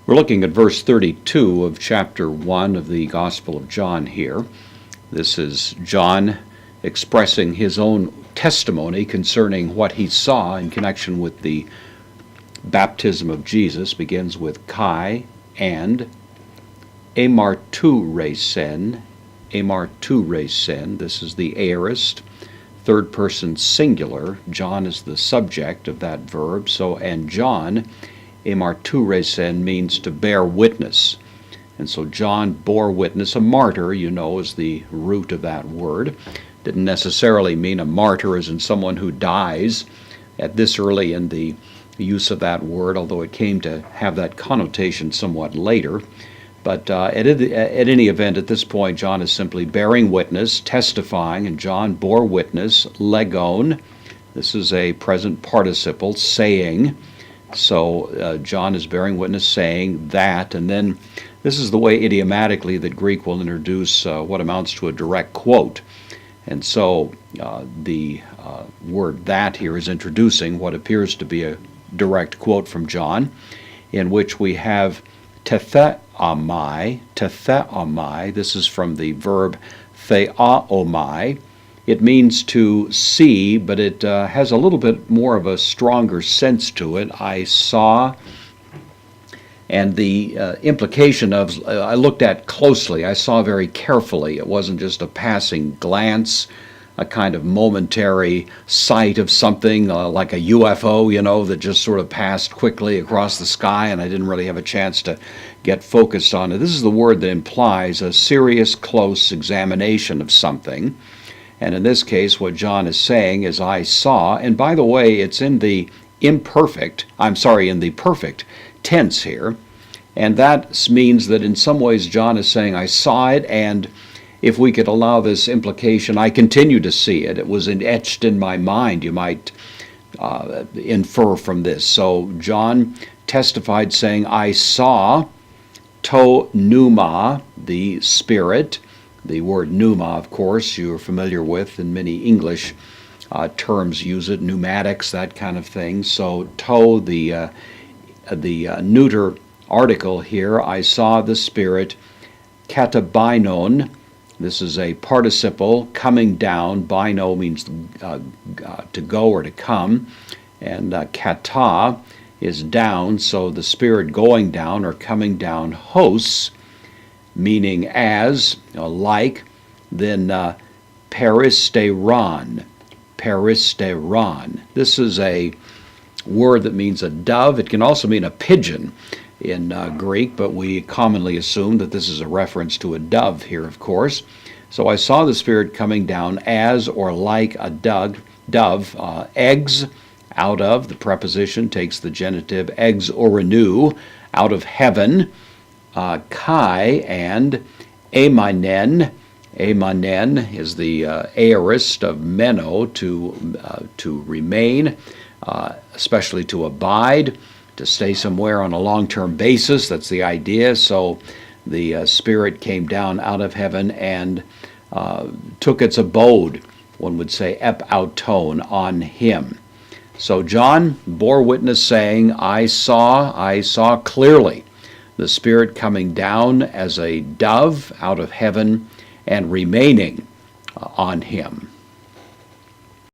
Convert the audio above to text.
We're looking at verse 32 of chapter 1 of the Gospel of John here. This is John expressing his own testimony concerning what he saw in connection with the baptism of Jesus. Begins with Kai and amarturesen. Amarturesen. This is the aorist, third person singular. John is the subject of that verb. So, and John, amarturesen, means to bear witness. And so John bore witness. A martyr, you know, is the root of that word. Didn't necessarily mean a martyr as in someone who dies at this early in the use of that word, although it came to have that connotation somewhat later. But at any event, at this point, John is simply bearing witness, testifying, and John bore witness, legon. This is a present participle, saying. So John is bearing witness, saying that, and then this is the way idiomatically that Greek will introduce what amounts to a direct quote. And so the word that here is introducing what appears to be a direct quote from John, in which we have tetheomai. This is from the verb theaomai. It means to see, but it has a little bit more of a stronger sense to it. I saw, and the implication of, I looked at closely, I saw very carefully. It wasn't just a passing glance, a kind of momentary sight of something like a UFO, you know, that just sort of passed quickly across the sky, and I didn't really have a chance to get focused on it. This is the word that implies a serious, close examination of something. And in this case, what John is saying is, I saw, and by the way, it's in the in the perfect tense here. And that means that in some ways John is saying, I saw it, and if we could allow this implication, I continue to see it. It was etched in my mind, you might infer from this. So John testified saying, I saw to pneuma, the Spirit. The word pneuma, of course, you're familiar with, and many English terms use it, pneumatics, that kind of thing. So to, the neuter article here, I saw the Spirit, katabainon. This is a participle, coming down. Bino means to go or to come, and kata is down, so the Spirit going down or coming down, hos, meaning as, like, then peristeron. Peristeron. This is a word that means a dove. It can also mean a pigeon in Greek, but we commonly assume that this is a reference to a dove here, of course. So I saw the Spirit coming down as or like a dove, eggs, out of, the preposition takes the genitive, eggs orenu, out of heaven, kai, and amanen. Amanen is the aorist of meno, to remain, especially to abide, to stay somewhere on a long-term basis. That's the idea. So the Spirit came down out of heaven and took its abode, one would say, epauton, on him. So John bore witness saying, I saw clearly the Spirit coming down as a dove out of heaven and remaining on him.